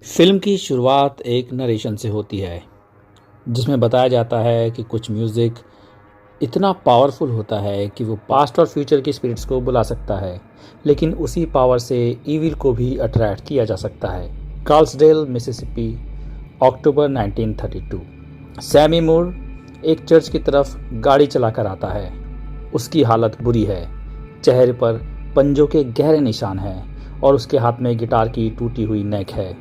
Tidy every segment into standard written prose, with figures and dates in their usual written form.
Film की शुरुआत एक नरेशन से होती है जिसमें बताया जाता है कि कुछ म्यूज़िक इतना पावरफुल होता है कि वो पास्ट और फ्यूचर की स्पिरिट्स को बुला सकता है, लेकिन उसी पावर से ईविल को भी अट्रैक्ट किया जा सकता है। कार्ल्सडेल, मिसिसिपी, अक्टूबर 1932। सैमी मूर एक चर्च की तरफ गाड़ी चलाकर आता है। उसकी हालत बुरी है, चेहरे पर पंजों के गहरे निशान हैं और उसके हाथ में गिटार की टूटी हुई नेक है।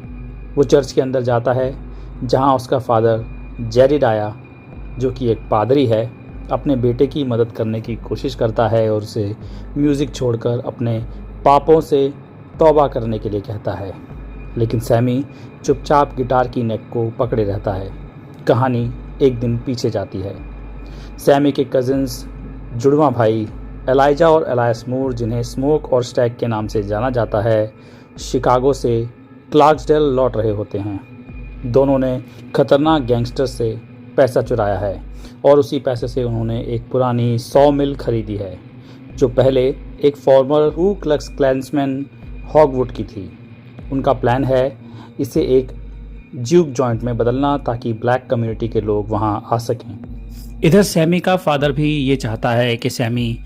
वो चर्च के अंदर जाता है जहां उसका फादर जेरिडाया, जो कि एक पादरी है, अपने बेटे की मदद करने की कोशिश करता है और उसे म्यूज़िक छोड़कर अपने पापों से तौबा करने के लिए कहता है। लेकिन सैमी चुपचाप गिटार की नेक को पकड़े रहता है। कहानी एक दिन पीछे जाती है। सैमी के कजिन्स, जुड़वा भाई एलाइजा और एलायस मूर, जिन्हें स्मोक और स्टैग के नाम से जाना जाता है, शिकागो से क्लार्क्सडेल लौट रहे होते हैं। दोनों ने खतरनाक गैंगस्टर से पैसा चुराया है और उसी पैसे से उन्होंने एक पुरानी 100 मिल खरीदी है जो पहले एक फॉर्मर कू क्लक्स क्लैंसमैन हॉगवुड की थी। उनका प्लान है इसे एक ज्यूक जॉइंट में बदलना ताकि ब्लैक कम्युनिटी के लोग वहां आ सकें। इधर सैमी का फादर भी ये चाहता है कि सैमी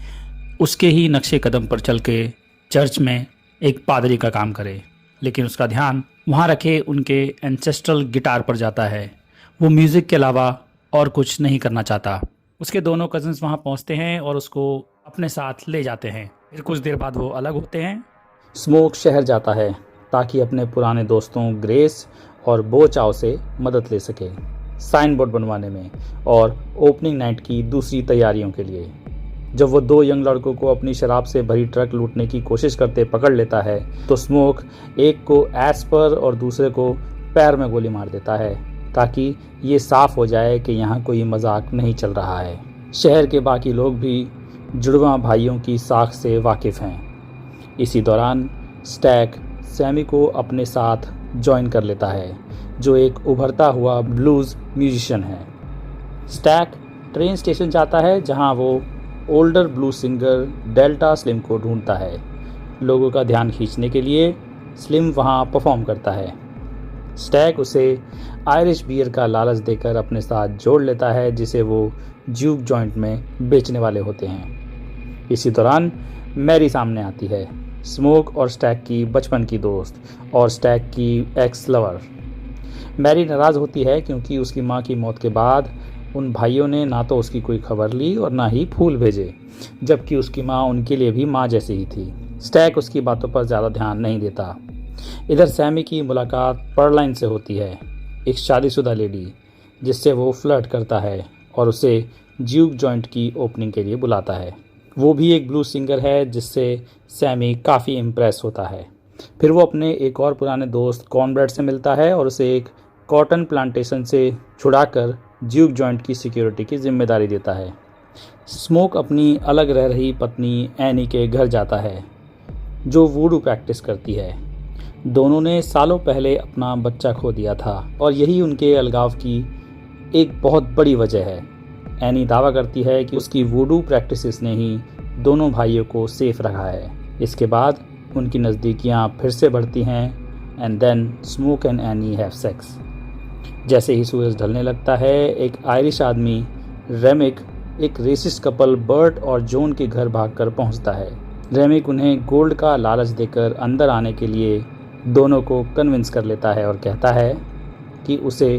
उसके ही नक्शे कदम पर चल के चर्च में एक पादरी का काम करे, लेकिन उसका ध्यान वहाँ रखे उनके एंसेस्ट्रल गिटार पर जाता है। वो म्यूज़िक के अलावा और कुछ नहीं करना चाहता। उसके दोनों कज़न्स वहाँ पहुँचते हैं और उसको अपने साथ ले जाते हैं। फिर कुछ देर बाद वो अलग होते हैं। स्मोक शहर जाता है ताकि अपने पुराने दोस्तों ग्रेस और बो चाओ से मदद ले सके साइन बोर्ड बनवाने में और ओपनिंग नाइट की दूसरी तैयारियों के लिए। जब वो दो यंग लड़कों को अपनी शराब से भरी ट्रक लूटने की कोशिश करते पकड़ लेता है तो स्मोक एक को एस पर और दूसरे को पैर में गोली मार देता है ताकि ये साफ हो जाए कि यहाँ कोई मजाक नहीं चल रहा है। शहर के बाकी लोग भी जुड़वा भाइयों की साख से वाकिफ़ हैं। इसी दौरान स्टैक सैमी को अपने साथ ज्वाइन कर लेता है, जो एक उभरता हुआ ब्लूज़ म्यूजिशियन है। स्टैक ट्रेन स्टेशन जाता है जहाँ वो older blues singer delta slim को ढूंढता है। लोगों का ध्यान खींचने के लिए स्लिम वहां परफॉर्म करता है। स्टैक उसे आयरिश बियर का लालच देकर अपने साथ जोड़ लेता है, जिसे वो ज्यूक जॉइंट में बेचने वाले होते हैं। इसी दौरान मैरी सामने आती है, स्मोक और स्टैक की बचपन की दोस्त और स्टैक की एक्स लवर। मैरी नाराज़ होती है क्योंकि उसकी माँ की मौत के बाद उन भाइयों ने ना तो उसकी कोई खबर ली और ना ही फूल भेजे, जबकि उसकी माँ उनके लिए भी माँ जैसी ही थी। स्टैक उसकी बातों पर ज़्यादा ध्यान नहीं देता। इधर सैमी की मुलाकात पर्लाइन से होती है, एक शादीशुदा लेडी जिससे वो फ्लर्ट करता है और उसे ज्यूक जॉइंट की ओपनिंग के लिए बुलाता है। वो भी एक ब्लूज सिंगर है जिससे सैमी काफ़ी इम्प्रेस होता है। फिर वो अपने एक और पुराने दोस्त कॉर्नब्रेड से मिलता है और उसे एक कॉटन प्लांटेशन से छुड़ाकर ज्यूक जॉइंट की सिक्योरिटी की जिम्मेदारी देता है। स्मोक अपनी अलग रह रही पत्नी एनी के घर जाता है, जो वूडू प्रैक्टिस करती है। दोनों ने सालों पहले अपना बच्चा खो दिया था और यही उनके अलगाव की एक बहुत बड़ी वजह है। एनी दावा करती है कि उसकी वूडू प्रैक्टिसेस ने ही दोनों भाइयों को सेफ रखा है। इसके बाद उनकी नज़दीकियाँ फिर से बढ़ती हैं and then smoke and any have sex. जैसे ही सूरज ढलने लगता है, एक आयरिश आदमी रेमिक एक रेसिस्ट कपल बर्ट और जॉन के घर भागकर पहुंचता है। रेमिक उन्हें गोल्ड का लालच देकर अंदर आने के लिए दोनों को कन्विंस कर लेता है और कहता है कि उसे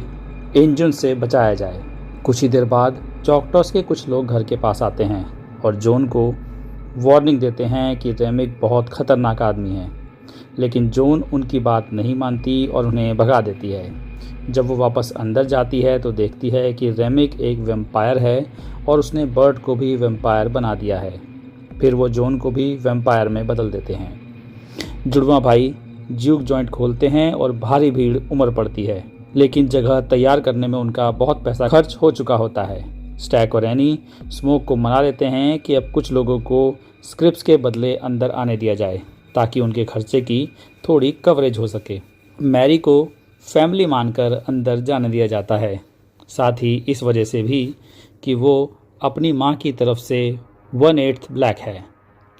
इंजन से बचाया जाए। कुछ ही देर बाद चॉकटॉस के कुछ लोग घर के पास आते हैं और जॉन को वार्निंग देते हैं कि रेमिक बहुत ख़तरनाक आदमी है, लेकिन जॉन उनकी बात नहीं मानती और उन्हें भगा देती है। जब वो वापस अंदर जाती है तो देखती है कि रेमिक एक वैम्पायर है और उसने बर्ट को भी वैम्पायर बना दिया है। फिर वो जॉन को भी वैम्पायर में बदल देते हैं। जुड़वा भाई ज्यूक जॉइंट खोलते हैं और भारी भीड़ उमड़ पड़ती है, लेकिन जगह तैयार करने में उनका बहुत पैसा खर्च हो चुका होता है। स्टैक और एनी स्मोक को मना लेते हैं कि अब कुछ लोगों को स्क्रिप्ट्स के बदले अंदर आने दिया जाए ताकि उनके खर्चे की थोड़ी कवरेज हो सके। मैरी को फैमिली मानकर अंदर जाने दिया जाता है, साथ ही इस वजह से भी कि वो अपनी माँ की तरफ से 1/8 ब्लैक है।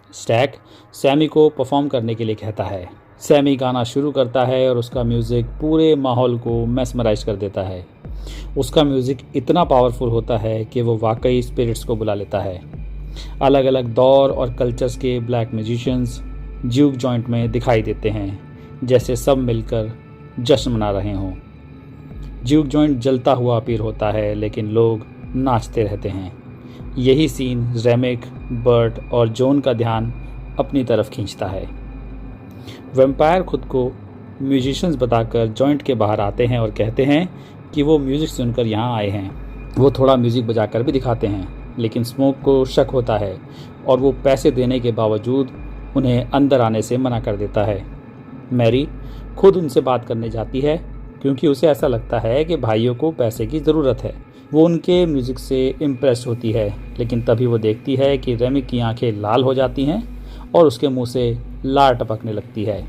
स्टैक सैमी को परफॉर्म करने के लिए कहता है सैमी गाना शुरू करता है और उसका म्यूज़िक पूरे माहौल को मैस्मराइज कर देता है। उसका म्यूज़िक इतना पावरफुल होता है कि वो वाकई स्पिरिट्स को बुला लेता है। अलग अलग दौर और कल्चर्स के ब्लैक म्यूजिशियंस ज्यूक जॉइंट में दिखाई देते हैं, जैसे सब मिलकर जश्न मना रहे हों। ज्यूक जॉइंट जलता हुआ अपील होता है, लेकिन लोग नाचते रहते हैं। यही सीन रेमिक, बर्ट और जॉन का ध्यान अपनी तरफ खींचता है। वैम्पायर खुद को म्यूजिशियंस बताकर जॉइंट के बाहर आते हैं और कहते हैं कि वो म्यूज़िक सुनकर यहाँ आए हैं। वो थोड़ा म्यूज़िक बजाकर भी दिखाते हैं, लेकिन स्मोक को शक होता है और वो पैसे देने के बावजूद उन्हें अंदर आने से मना कर देता है। मैरी खुद उनसे बात करने जाती है क्योंकि उसे ऐसा लगता है कि भाइयों को पैसे की ज़रूरत है। वो उनके म्यूज़िक से इम्प्रेस होती है, लेकिन तभी वो देखती है कि रेमिक की आंखें लाल हो जाती हैं और उसके मुंह से लार टपकने लगती है।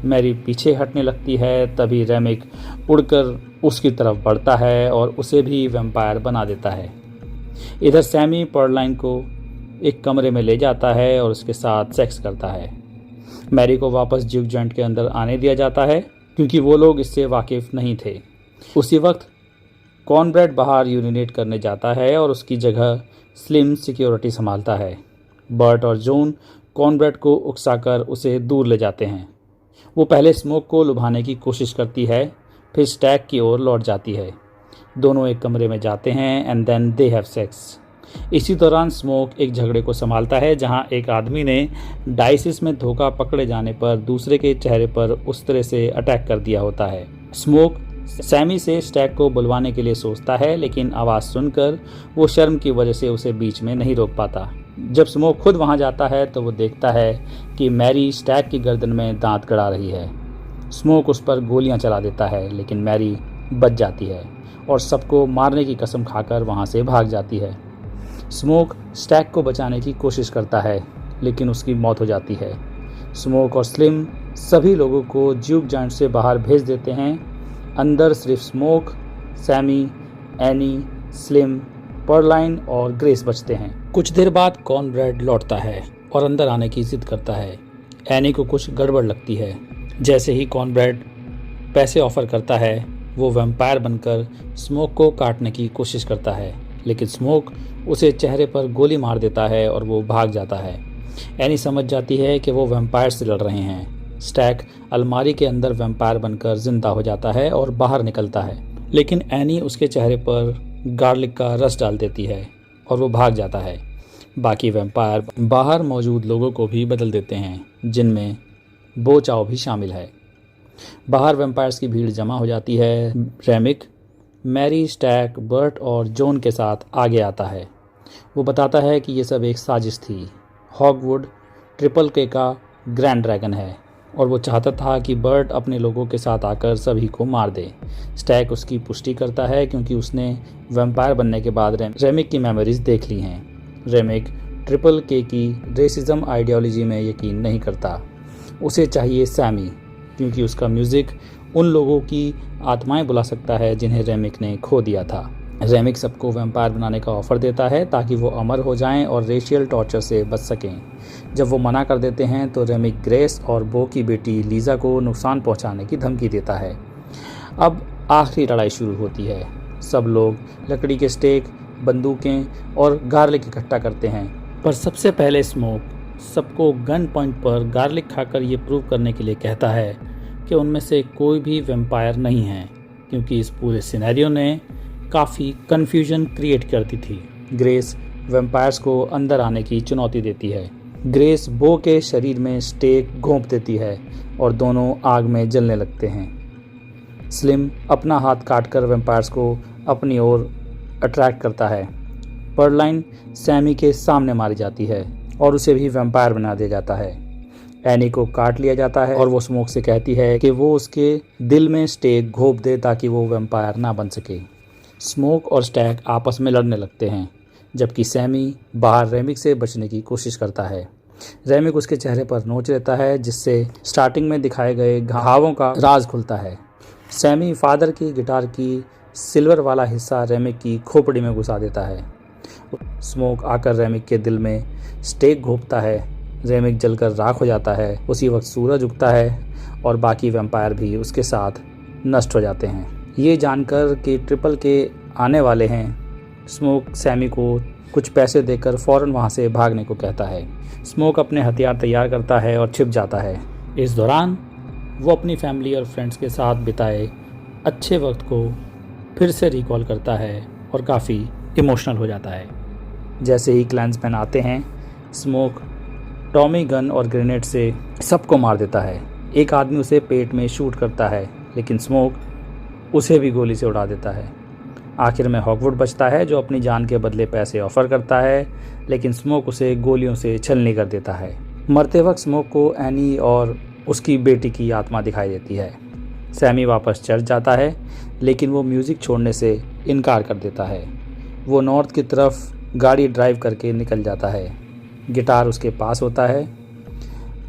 मैरी पीछे हटने लगती है, तभी रेमिक उड़कर उसकी तरफ बढ़ता है और उसे भी वैम्पायर बना देता है। इधर सैमी पर्लाइन को एक कमरे में ले जाता है और उसके साथ सेक्स करता है। मैरी को वापस ज्यूक जॉइंट के अंदर आने दिया जाता है क्योंकि वो लोग इससे वाकिफ नहीं थे। उसी वक्त कॉनब्रैड बाहर यूरिनेट करने जाता है और उसकी जगह स्लिम सिक्योरिटी संभालता है। बर्ट और जॉन कॉनब्रैड को उकसाकर उसे दूर ले जाते हैं। वो पहले स्मोक को लुभाने की कोशिश करती है, फिर स्टैक की ओर लौट जाती है। दोनों एक कमरे में जाते हैं and then they have sex. इसी दौरान स्मोक एक झगड़े को संभालता है जहां एक आदमी ने डाइसिस में धोखा पकड़े जाने पर दूसरे के चेहरे पर उस तरह से अटैक कर दिया होता है। स्मोक सैमी से स्टैक को बुलवाने के लिए सोचता है, लेकिन आवाज़ सुनकर वो शर्म की वजह से उसे बीच में नहीं रोक पाता। जब स्मोक खुद वहां जाता है तो वो देखता है कि मैरी स्टैक की गर्दन में दांत गड़ा रही है। स्मोक उस पर गोलियां चला देता है, लेकिन मैरी बच जाती है और सबको मारने की कसम खाकर वहां से भाग जाती है। स्मोक स्टैक को बचाने की कोशिश करता है, लेकिन उसकी मौत हो जाती है। स्मोक और स्लिम सभी लोगों को ज्यूक जॉइंट से बाहर भेज देते हैं। अंदर सिर्फ स्मोक, सैमी, एनी, स्लिम, पर्लाइन और ग्रेस बचते हैं। कुछ देर बाद कॉनब्रैड लौटता है और अंदर आने की जिद करता है। एनी को कुछ गड़बड़ लगती है। जैसे ही कॉनब्रैड पैसे ऑफर करता है, वो वैम्पायर बनकर स्मोक को काटने की कोशिश करता है, लेकिन स्मोक उसे चेहरे पर गोली मार देता है और वो भाग जाता है। एनी समझ जाती है कि वो वैम्पायर से लड़ रहे हैं। स्टैक अलमारी के अंदर वैम्पायर बनकर जिंदा हो जाता है और बाहर निकलता है, लेकिन एनी उसके चेहरे पर गार्लिक का रस डाल देती है और वो भाग जाता है। बाकी वैम्पायर बाहर मौजूद लोगों को भी बदल देते हैं, जिनमें बो चाओ भी शामिल है। बाहर वैम्पायर्स की भीड़ जमा हो जाती है। रेमिक मैरी, स्टैक, बर्ट और जॉन के साथ आगे आता है। वो बताता है कि ये सब एक साजिश थी। हॉगवुड ट्रिपल के का ग्रैंड ड्रैगन है और वो चाहता था कि बर्ट अपने लोगों के साथ आकर सभी को मार दे। स्टैक उसकी पुष्टि करता है क्योंकि उसने वैम्पायर बनने के बाद रेमिक की मेमोरीज देख ली हैं। रेमिक ट्रिपल के की रेसिज्म आइडियोलॉजी में यकीन नहीं करता। उसे चाहिए सैमी, क्योंकि उसका म्यूज़िक उन लोगों की आत्माएं बुला सकता है जिन्हें रेमिक ने खो दिया था। रेमिक सबको वैम्पायर बनाने का ऑफ़र देता है ताकि वो अमर हो जाएं और रेशियल टॉर्चर से बच सकें। जब वो मना कर देते हैं तो रेमिक ग्रेस और बो की बेटी लीज़ा को नुकसान पहुंचाने की धमकी देता है। अब आखिरी लड़ाई शुरू होती है। सब लोग लकड़ी के स्टेक, बंदूकें और गार्लिक इकट्ठा करते हैं, पर सबसे पहले स्मोक सबको गन पॉइंट पर गार्लिक खाकर ये प्रूव करने के लिए कहता है कि उनमें से कोई भी वैम्पायर नहीं है, क्योंकि इस पूरे सिनेरियो ने काफ़ी कन्फ्यूजन क्रिएट कर दी थी। ग्रेस वैम्पायर्स को अंदर आने की चुनौती देती है। ग्रेस बो के शरीर में स्टेक घोंप देती है और दोनों आग में जलने लगते हैं। स्लिम अपना हाथ काटकर वैम्पायर्स को अपनी ओर अट्रैक्ट करता है। पर्लाइन सैमी के सामने मारी जाती है और उसे भी वैम्पायर बना दिया जाता है। एनी को काट लिया जाता है और वो स्मोक से कहती है कि वो उसके दिल में स्टेक घोंप दे ताकि वो वैम्पायर ना बन सके। स्मोक और स्टैक आपस में लड़ने लगते हैं, जबकि सैमी बाहर रेमिक से बचने की कोशिश करता है। रेमिक उसके चेहरे पर नोच लेता है, जिससे स्टार्टिंग में दिखाए गए घावों का राज खुलता है। सैमी फादर की गिटार की सिल्वर वाला हिस्सा रेमिक की खोपड़ी में घुसा देता है। स्मोक आकर रेमिक के दिल में स्टेक घोंपता है। रेमिक जलकर राख हो जाता है। उसी वक्त सूरज उगता है और बाकी वैम्पायर भी उसके साथ नष्ट हो जाते हैं। ये जानकर कि ट्रिपल के आने वाले हैं, स्मोक सैमी को कुछ पैसे देकर फ़ौरन वहाँ से भागने को कहता है। स्मोक अपने हथियार तैयार करता है और छिप जाता है। इस दौरान वो अपनी फैमिली और फ्रेंड्स के साथ बिताए अच्छे वक्त को फिर से रिकॉल करता है और काफ़ी इमोशनल हो जाता है। जैसे ही क्लैंसमैन आते हैं, स्मोक टॉमी गन और ग्रेनेड से सबको मार देता है। एक आदमी उसे पेट में शूट करता है, लेकिन स्मोक उसे भी गोली से उड़ा देता है। आखिर में हॉकवुड बचता है, जो अपनी जान के बदले पैसे ऑफर करता है, लेकिन स्मोक उसे गोलियों से छलनी कर देता है। मरते वक्त स्मोक को एनी और उसकी बेटी की आत्मा दिखाई देती है। सैमी वापस चर्च जाता है, लेकिन वो म्यूज़िक छोड़ने से इनकार कर देता है। वो नॉर्थ की तरफ गाड़ी ड्राइव करके निकल जाता है। गिटार उसके पास होता है।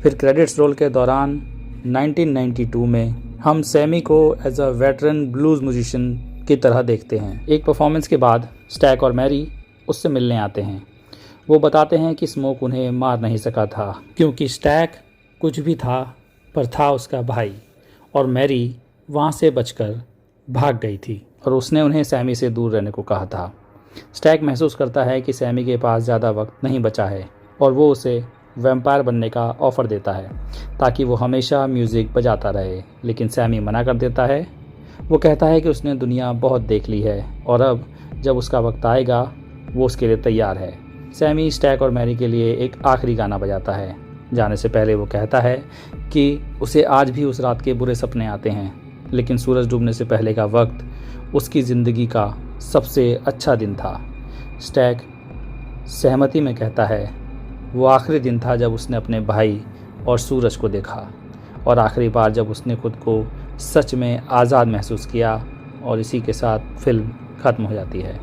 फिर क्रेडिट्स रोल के दौरान 1992 में हम सैमी को as a veteran blues musician की तरह देखते हैं। एक परफॉर्मेंस के बाद स्टैक और मैरी उससे मिलने आते हैं। वो बताते हैं कि स्मोक उन्हें मार नहीं सका था, क्योंकि स्टैक कुछ भी था पर था उसका भाई, और मैरी वहाँ से बचकर भाग गई थी और उसने उन्हें सैमी से दूर रहने को कहा था। स्टैक महसूस करता है कि सैमी के पास ज़्यादा वक्त नहीं बचा है और वो उसे वैम्पायर बनने का ऑफ़र देता है ताकि वो हमेशा म्यूज़िक बजाता रहे, लेकिन सैमी मना कर देता है। वो कहता है कि उसने दुनिया बहुत देख ली है और अब जब उसका वक्त आएगा वो उसके लिए तैयार है। सैमी स्टैक और मैरी के लिए एक आखिरी गाना बजाता है। जाने से पहले वो कहता है कि उसे आज भी उस रात के बुरे सपने आते हैं, लेकिन सूरज डूबने से पहले का वक्त उसकी ज़िंदगी का सबसे अच्छा दिन था। स्टैक सहमति में कहता है वो आखिरी दिन था जब उसने अपने भाई और सूरज को देखा, और आखिरी बार जब उसने खुद को सच में आज़ाद महसूस किया। और इसी के साथ फिल्म ख़त्म हो जाती है।